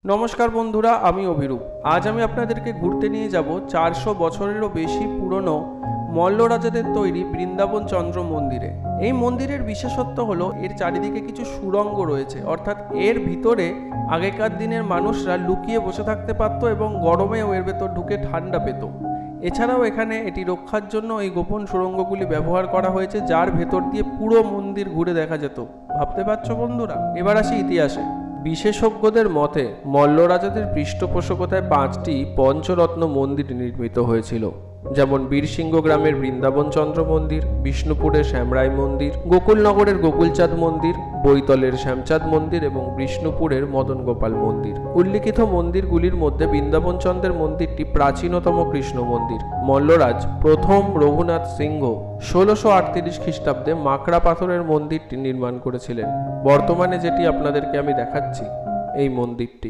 নমস্কার বন্ধুরা, আমি অভিরূপ। আজ আমি আপনাদেরকে ঘুরতে নিয়ে যাব 400 বছরেরও বেশি পুরনো মল্ল রাজাদের তৈরি বৃন্দাবন চন্দ্র মন্দিরে। এই মন্দিরের বিশেষত্ব হলো এর চারিদিকে কিছু সুড়ঙ্গ রয়েছে, অর্থাৎ এর ভিতরে আগেকার দিনের মানুষরা লুকিয়ে বসে থাকতে পারত এবং গরমেও এর ভেতর ঢুকে ঠান্ডা পেত। এছাড়াও এখানে এটি রক্ষার জন্য এই গোপন সুড়ঙ্গগুলি ব্যবহার করা হয়েছে, যার ভেতর দিয়ে পুরো মন্দির ঘুরে দেখা যেত। ভাবতে পারছো বন্ধুরা? এবার আসি ইতিহাসে। বিশেষজ্ঞদের মতে মল্ল রাজাদের পৃষ্ঠপোষকতায় 5টি পঞ্চরত্ন মন্দির নির্মিত হয়েছিল, যেমন বীরসিংহ গ্রামের বৃন্দাবন চন্দ্র মন্দির, বিষ্ণুপুরের শ্যামরাই মন্দির, গোকুলনগরের গোকুলচাঁদ মন্দির, বৈতলের শ্যামচাঁদ মন্দির এবং বিষ্ণুপুরের মদন গোপাল মন্দির। উল্লিখিত মন্দিরগুলির মধ্যে বৃন্দাবন চন্দ্রের মন্দিরটি প্রাচীনতম কৃষ্ণ মন্দির। মল্লরাজ প্রথম রঘুনাথ সিংহ 1638 খ্রিস্টাব্দে মাকড়া পাথরের মন্দিরটি নির্মাণ করেছিলেন। বর্তমানে যেটি আপনাদেরকে আমি দেখাচ্ছি, এই মন্দিরটি